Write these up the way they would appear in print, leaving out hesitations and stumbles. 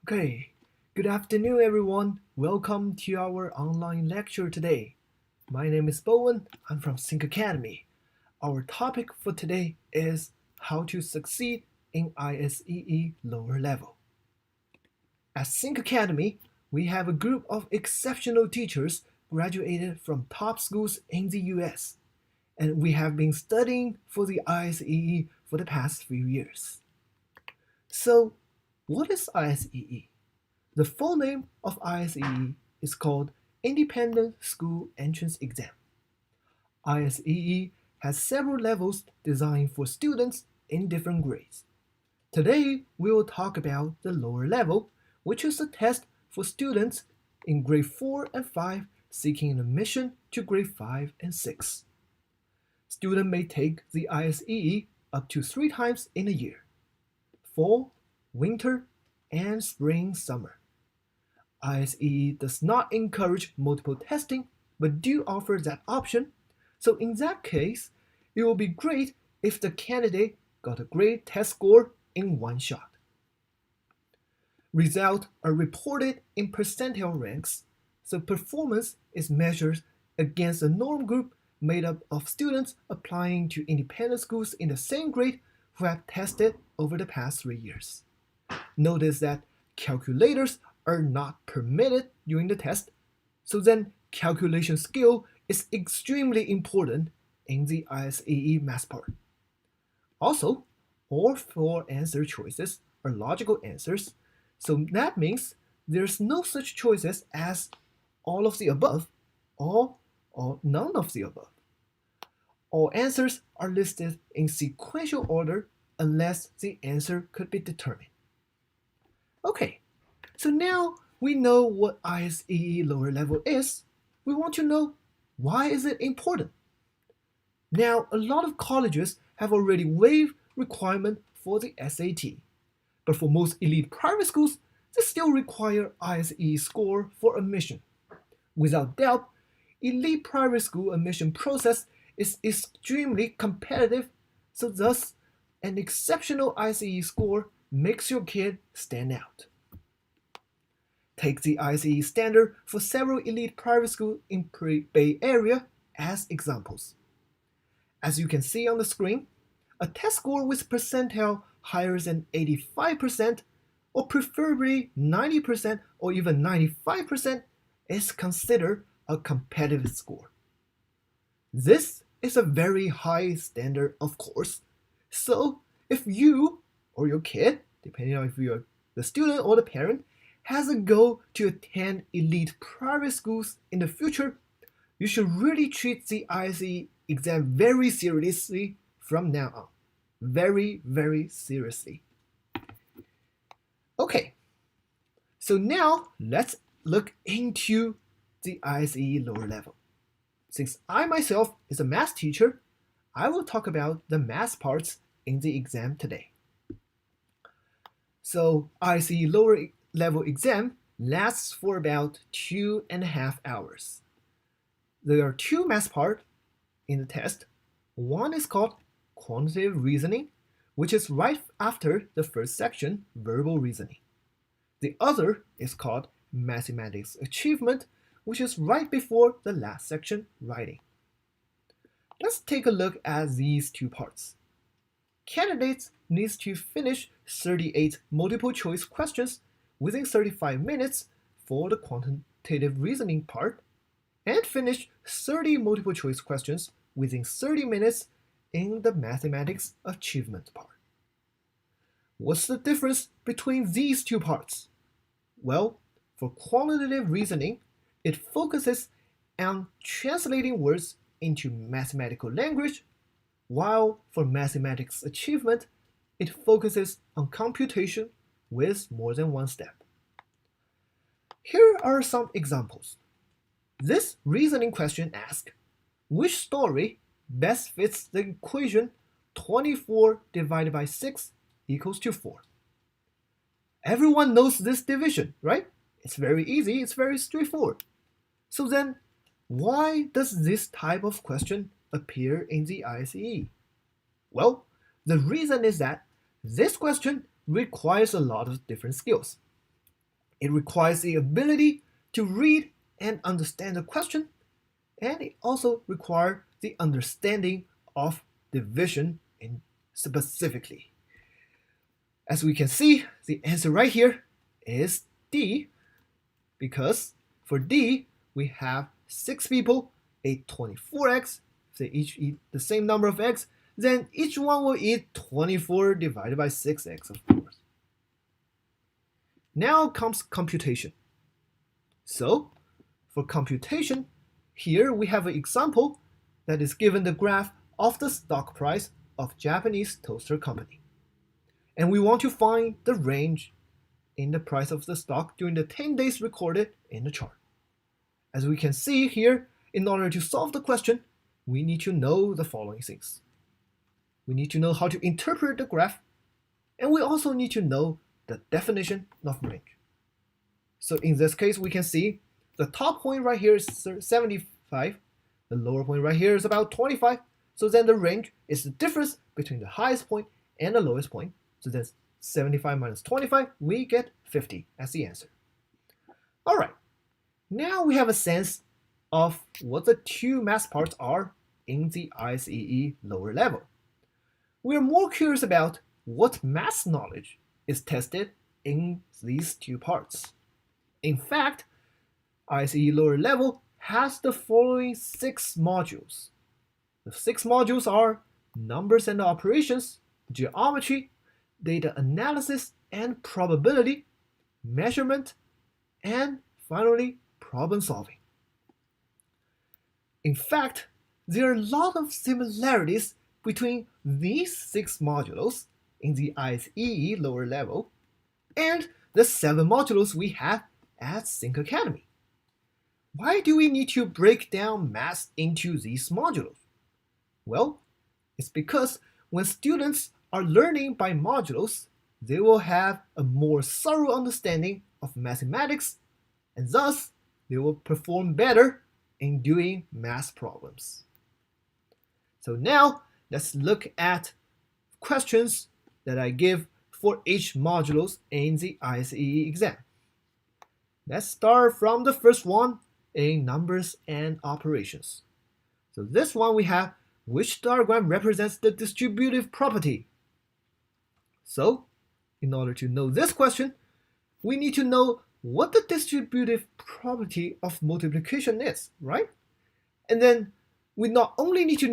Okay, good afternoon, everyone. Welcome to our online lecture today. My name is Bowen. I'm from Sync Academy. Our topic for today is how to succeed in ISEE lower level. At Sync Academy, we have a group of exceptional teachers graduated from top schools in the US, and we have been studying for the ISEE for the past few years. So, what is ISEE? The full name of ISEE is called Independent School Entrance Exam. ISEE has several levels designed for students in different grades. Today, we will talk about the lower level, which is a test for students in grade 4 and 5 seeking an admission to grade 5 and 6. Students may take the ISEE up to 3 times in a year: fall, winter, and spring, summer. ISEE does not encourage multiple testing, but do offer that option. So in that case, it will be great if the candidate got a great test score in one shot. Results are reported in percentile ranks, so performance is measured against a norm group made up of students applying to independent schools in the same grade who have tested over the past 3 years. Notice that calculators are not permitted during the test, so then calculation skill is extremely important in the ISEE math part. Also, all 4 answer choices are logical answers, so that means there's no such choices as all of the above or none of the above. All answers are listed in sequential order unless the answer could be determined. Okay, so now we know what ISEE lower level is. We want to know, why is it important? Now, a lot of colleges have already waived requirement for the SAT, but for most elite private schools, they still require ISEE score for admission. Without doubt, elite private school admission process is extremely competitive, so thus an exceptional ISEE score makes your kid stand out. Take the ISEE standard for several elite private schools in Bay Area as examples. As you can see on the screen, a test score with percentile higher than 85%, or preferably 90% or even 95%, is considered a competitive score. This is a very high standard, of course. So if you or your kid, depending on if you're the student or the parent, has a goal to attend elite private schools in the future, you should really treat the ISEE exam very seriously from now on. Very, very seriously. Okay, so now let's look into the ISEE lower level. Since I myself is a math teacher, I will talk about the math parts in the exam today. So ISEE lower level exam lasts for about 2.5 hours. There are 2 math parts in the test. One is called Qualitative Reasoning, which is right after the first section, Verbal Reasoning. The other is called Mathematics Achievement, which is right before the last section, Writing. Let's take a look at these 2 parts. Candidates need to finish 38 multiple choice questions within 35 minutes for the quantitative reasoning part, and finish 30 multiple choice questions within 30 minutes in the mathematics achievement part. What's the difference between these 2 parts? Well, for qualitative reasoning, it focuses on translating words into mathematical language, while for mathematics achievement, it focuses on computation with more than one step. Here are some examples. This reasoning question asks, which story best fits the equation 24 divided by 6 equals to 4? Everyone knows this division, right? It's very easy, it's very straightforward. So then, why does this type of question appear in the ISEE? Well, the reason is that this question requires a lot of different skills. It requires the ability to read and understand the question, and it also requires the understanding of division specifically. As we can see, the answer right here is D, because for D, we have 6 people ate 24 eggs. If they each eat the same number of eggs, then each one will eat 24 divided by 6 eggs, of course. Now comes computation. So, for computation, here we have an example that is given the graph of the stock price of Japanese toaster company. And we want to find the range in the price of the stock during the 10 days recorded in the chart. As we can see here, in order to solve the question, we need to know the following things. We need to know how to interpret the graph, and we also need to know the definition of range. So in this case, we can see the top point right here is 75, the lower point right here is about 25, so then the range is the difference between the highest point and the lowest point. So that's 75 minus 25, we get 50 as the answer. All right, now we have a sense of what the two math parts are in the ISEE lower level. We are more curious about what math knowledge is tested in these two parts. In fact, ISEE lower level has the following 6 modules. The 6 modules are numbers and operations, geometry, data analysis and probability, measurement, and finally, problem solving. In fact, there are a lot of similarities between these 6 modules in the ISEE lower level and the 7 modules we have at Sync Academy. Why do we need to break down math into these modules? Well, it's because when students are learning by modules, they will have a more thorough understanding of mathematics, and thus they will perform better in doing math problems. So now let's look at questions that I give for each modules in the ISEE exam. Let's start from the first one in numbers and operations. So this one we have, which diagram represents the distributive property? So, in order to know this question, we need to know what the distributive property of multiplication is, right? And then we not only need to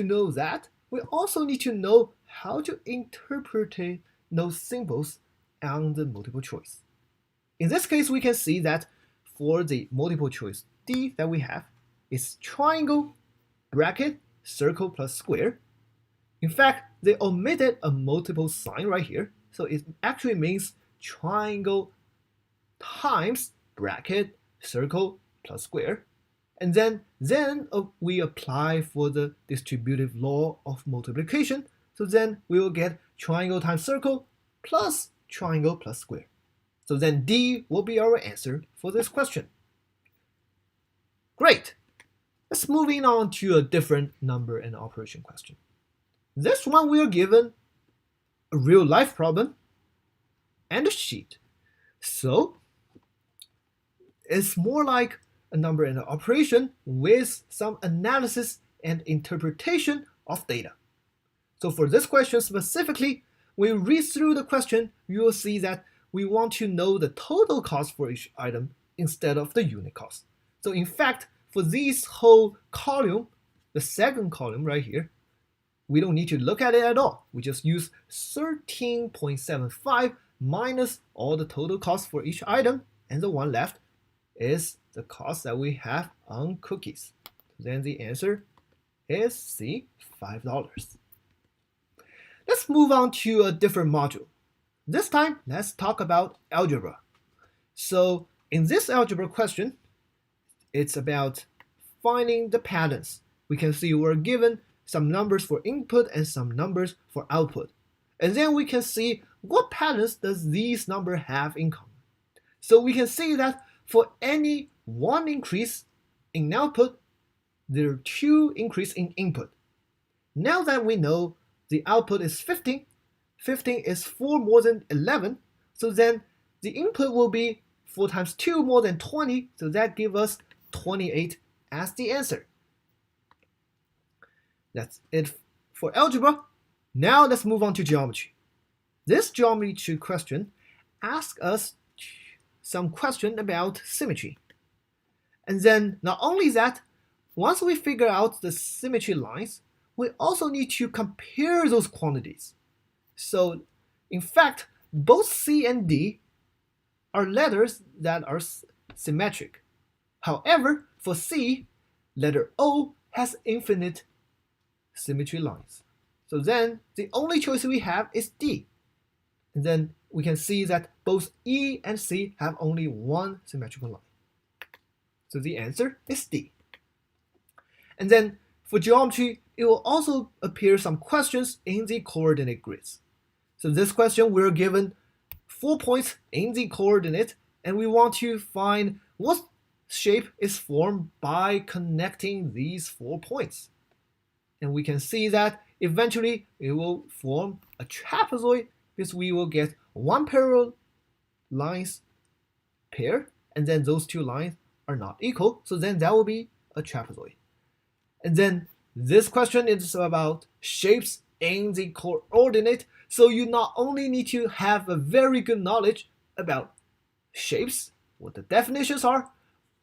know that, we also need to know how to interpret those symbols on the multiple choice. In this case, we can see that for the multiple choice D that we have is triangle, bracket, circle plus square. In fact, they omitted a multiple sign right here, so it actually means triangle times bracket, circle plus square. And then we apply for the distributive law of multiplication, so then we will get triangle times circle plus triangle plus square. So then D will be our answer for this question. Great! Let's move on to a different number and operation question. This one we are given a real life problem and a sheet. So it's more like a number and an operation with some analysis and interpretation of data. So for this question specifically, when you read through the question, you will see that we want to know the total cost for each item instead of the unit cost. So in fact, for this whole column, the second column right here, we don't need to look at it at all. We just use 13.75 minus all the total cost for each item, and the one left is the cost that we have on cookies. Then the answer is C, $5. Let's move on to a different module. This time, let's talk about algebra. So in this algebra question, it's about finding the patterns. We can see we're given some numbers for input and some numbers for output. And then we can see what patterns does these numbers have in common. So we can see that for any one increase in output, there are 2 increase in input. Now that we know the output is 15, 15 is 4 more than 11, so then the input will be 4 times 2 more than 20, so that gives us 28 as the answer. That's it for algebra. Now let's move on to geometry. This geometry question asks us some question about symmetry. And then not only that, once we figure out the symmetry lines, we also need to compare those quantities. So in fact, both C and D are letters that are symmetric. However, for C, letter O has infinite symmetry lines. So then the only choice we have is D. And then we can see that both E and C have only one symmetrical line. So the answer is D. And then for geometry, it will also appear some questions in the coordinate grids. So this question, we're given 4 points in the coordinate, and we want to find what shape is formed by connecting these 4 points. And we can see that eventually it will form a trapezoid because we will get one parallel lines pair, and then those two lines are not equal, so then that will be a trapezoid. And then this question is about shapes in the coordinate, so you not only need to have a very good knowledge about shapes, what the definitions are,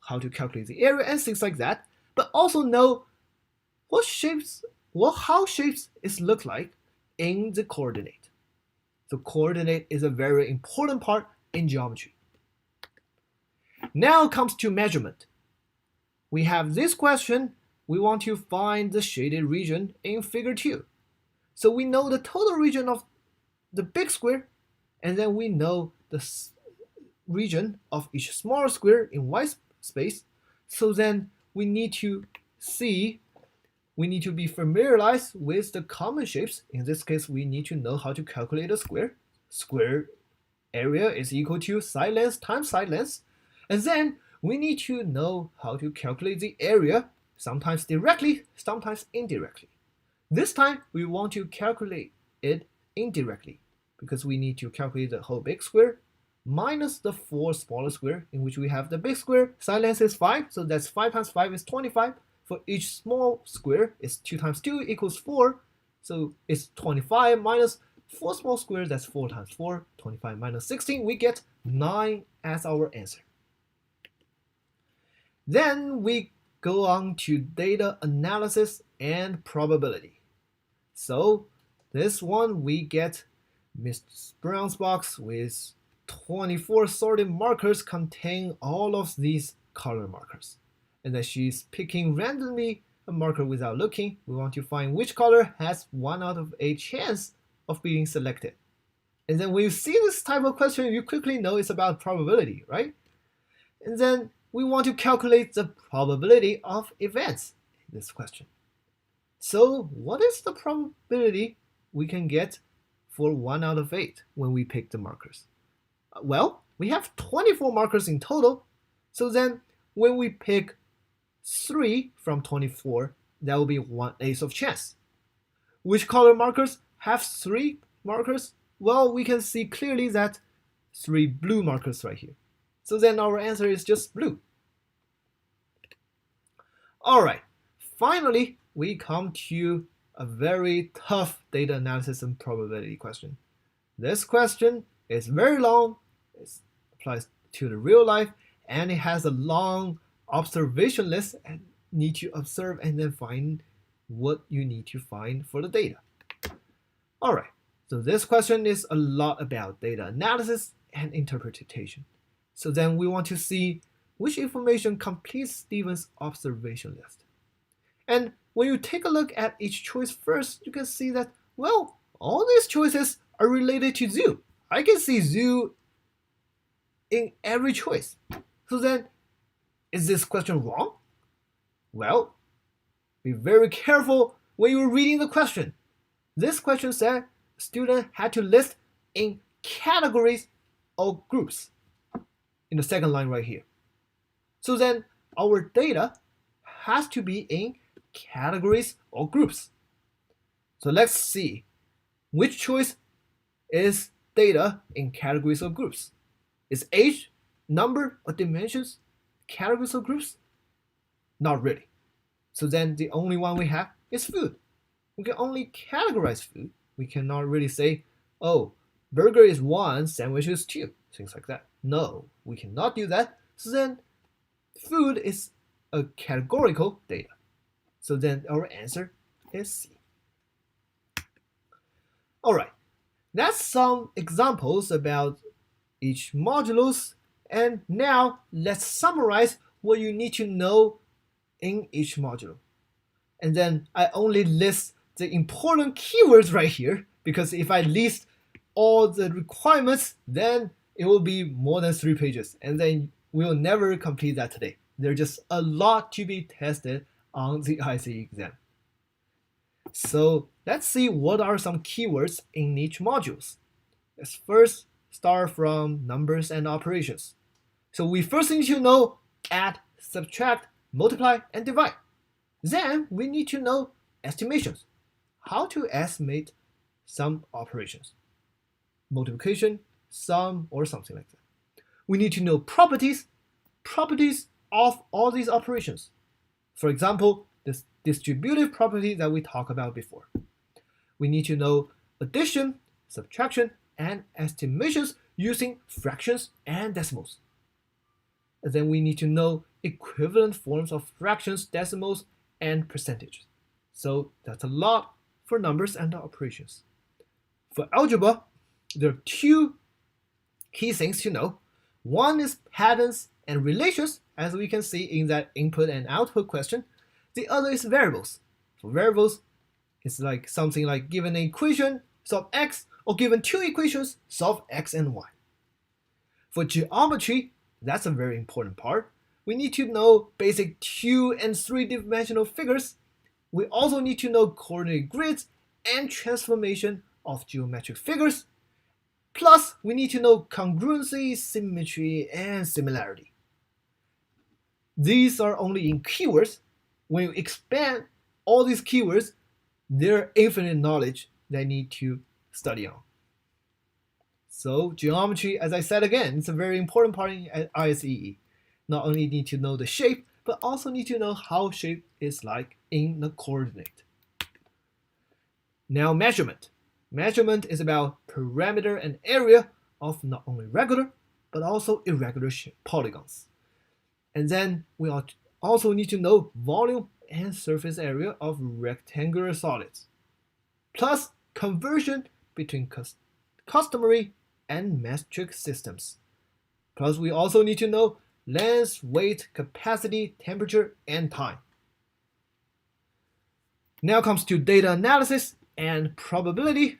how to calculate the area and things like that, but also know how shapes look like in the coordinate. The coordinate is a very important part in geometry. Now comes to measurement. We have this question. We want to find the shaded region in figure 2. So we know the total region of the big square, and then we know the region of each small square in white space. So then we need to be familiarized with the common shapes. In this case, we need to know how to calculate a square. Square area is equal to side length times side length. And then we need to know how to calculate the area, sometimes directly, sometimes indirectly. This time, we want to calculate it indirectly because we need to calculate the whole big square minus the 4 smaller square in which we have the big square. Side length is 5, so that's 5 times 5 is 25. For each small square, it's 2 times 2 equals 4. So it's 25 minus 4 small squares, that's 4 times 4. 25 minus 16, we get 9 as our answer. Then we go on to data analysis and probability. So this one, we get Ms. Brown's box with 24 sorted markers contain all of these color markers. And then she's picking randomly a marker without looking. We want to find which color has 1 out of 8 chance of being selected. And then when you see this type of question, you quickly know it's about probability, right? And then we want to calculate the probability of events in this question. So what is the probability we can get for 1 out of 8 when we pick the markers? Well, we have 24 markers in total. So then when we pick 3 from 24, that will be 1/8 of chance. Which color markers have 3 markers? Well, we can see clearly that 3 blue markers right here. So then our answer is just blue. Alright, finally we come to a very tough data analysis and probability question. This question is very long, it applies to the real life, and it has a long observation list and need to observe and then find what you need to find for the data. Alright, so this question is a lot about data analysis and interpretation. So then we want to see which information completes Stephen's observation list. And when you take a look at each choice first, you can see that, well, all these choices are related to zoo. I can see zoo in every choice. So then, is this question wrong? Well, be very careful when you're reading the question. This question said the student had to list in categories or groups in the second line right here. So then our data has to be in categories or groups. So let's see which choice is data in categories or groups. Is age number or dimensions, categories or groups? Not really. So then the only one we have is food. We can only categorize food. We cannot really say, oh, burger is 1, sandwich is 2, things like that. No, we cannot do that. So then food is a categorical data. So then our answer is C. Alright, that's some examples about each modulus, and now let's summarize what you need to know in each module. And then I only list the important keywords right here, because if I list all the requirements, then it will be more than 3 pages, and then we'll never complete that today. There's just a lot to be tested on the ISEE exam. So let's see what are some keywords in each modules. Let's first start from numbers and operations. So we first need to know add, subtract, multiply, and divide. Then we need to know estimations, how to estimate some operations, multiplication, sum, or something like that. We need to know properties of all these operations. For example, this distributive property that we talked about before. We need to know addition, subtraction, and estimations using fractions and decimals. And then we need to know equivalent forms of fractions, decimals, and percentages. So that's a lot for numbers and operations. For algebra, there are 2 key things to know. One is patterns and relations, as we can see in that input and output question. The other is variables. For variables, it's like something like given an equation, solve x, or given 2 equations, solve x and y. For geometry, that's a very important part. We need to know basic 2 and 3-dimensional figures. We also need to know coordinate grids and transformation of geometric figures. Plus, we need to know congruency, symmetry, and similarity. These are only in keywords. When you expand all these keywords, there are infinite knowledge that I need to study on. So geometry, as I said again, it's a very important part in ISEE. Not only need to know the shape, but also need to know how shape is like in the coordinate. Now measurement. Measurement is about parameter and area of not only regular, but also irregular polygons. And then we also need to know volume and surface area of rectangular solids. Plus conversion between customary and metric systems. Plus we also need to know length, weight, capacity, temperature, and time. Now comes to data analysis and probability.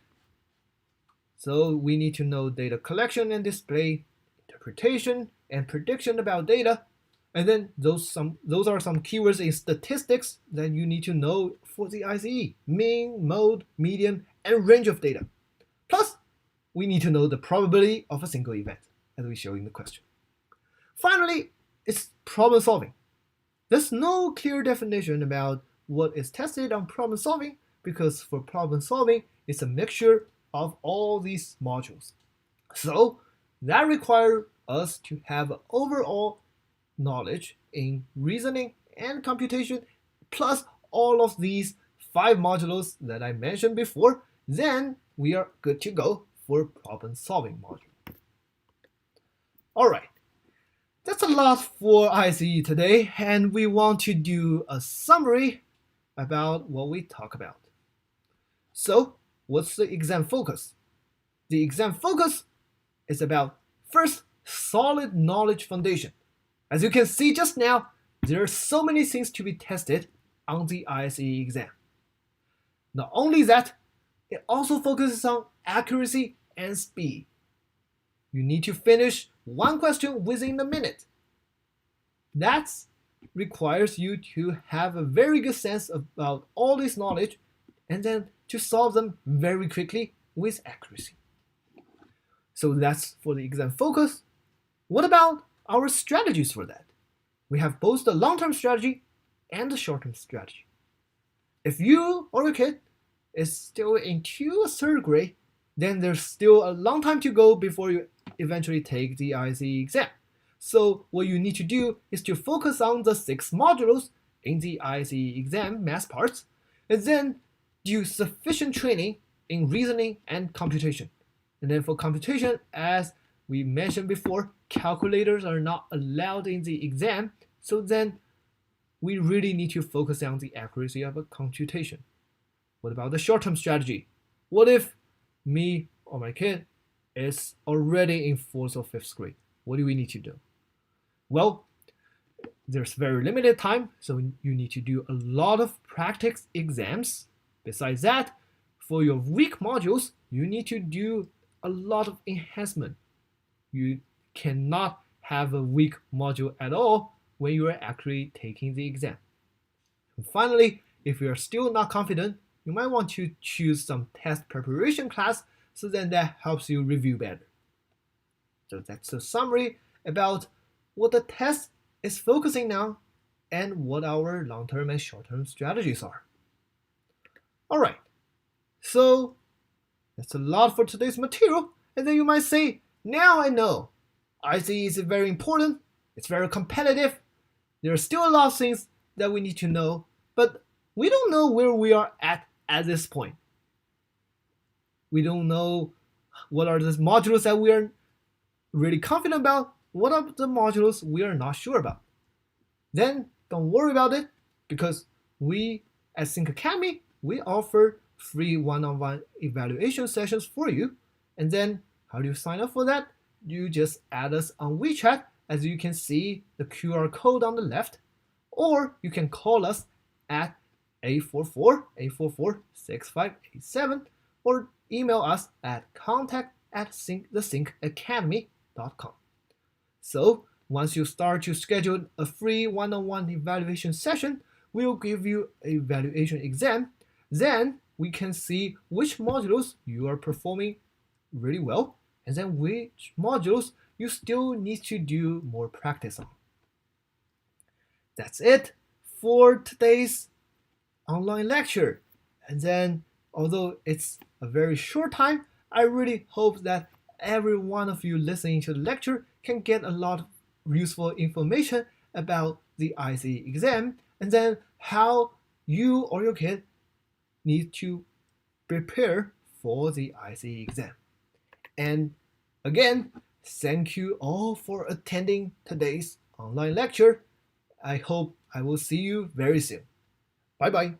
So we need to know data collection and display, interpretation, and prediction about data. And then those are some keywords in statistics that you need to know for the ISEE: mean, mode, median, and range of data. Plus, we need to know the probability of a single event, as we show in the question. Finally, it's problem solving. There's no clear definition about what is tested on problem solving, because for problem solving, it's a mixture of all these modules. So that requires us to have overall knowledge in reasoning and computation, plus all of these 5 modules that I mentioned before. Then we are good to go for problem solving module. Alright, that's a lot for ISEE today, and we want to do a summary about what we talk about. So what's the exam focus? The exam focus is about, first, solid knowledge foundation. As you can see just now, there are so many things to be tested on the ISEE exam. Not only that, it also focuses on accuracy and speed. You need to finish one question within a minute. That requires you to have a very good sense about all this knowledge, and then to solve them very quickly with accuracy. So that's for the exam focus. What about our strategies for that? We have both the long-term strategy and the short-term strategy. If you or your kid is still into a 3rd grade, then there's still a long time to go before you eventually take the ISEE exam. So what you need to do is to focus on the 6 modules in the ISEE exam math parts, and then do sufficient training in reasoning and computation. And then for computation, as we mentioned before, calculators are not allowed in the exam, so then we really need to focus on the accuracy of a computation. What about the short-term strategy? What if me or my kid is already in 4th or 5th grade? What do we need to do? Well, there's very limited time, so you need to do a lot of practice exams. Besides that, for your weak modules, you need to do a lot of enhancement. You cannot have a weak module at all when you are actually taking the exam. And finally, if you are still not confident, you might want to choose some test preparation class so then that helps you review better. So that's a summary about what the test is focusing on and what our long-term and short-term strategies are. Alright, so that's a lot for today's material, and then you might say, now I know. ISEE is very important, it's very competitive, there are still a lot of things that we need to know, but we don't know where we are at this point. We don't know what are the modules that we are really confident about, what are the modules we are not sure about. Then don't worry about it, because we at Think Academy, we offer free one-on-one evaluation sessions for you. And then how do you sign up for that? You just add us on WeChat, as you can see the QR code on the left, or you can call us at 844-844-6587, or email us at contact@thethinkacademy.com. So once you start to schedule a free one-on-one evaluation session, we'll give you an evaluation exam. Then we can see which modules you are performing really well, and then which modules you still need to do more practice on. That's it for today's online lecture. And then, although it's a very short time, I really hope that every one of you listening to the lecture can get a lot of useful information about the ISEE exam, and then how you or your kid need to prepare for the ISEE exam. And again, thank you all for attending today's online lecture. I hope I will see you very soon. Bye bye.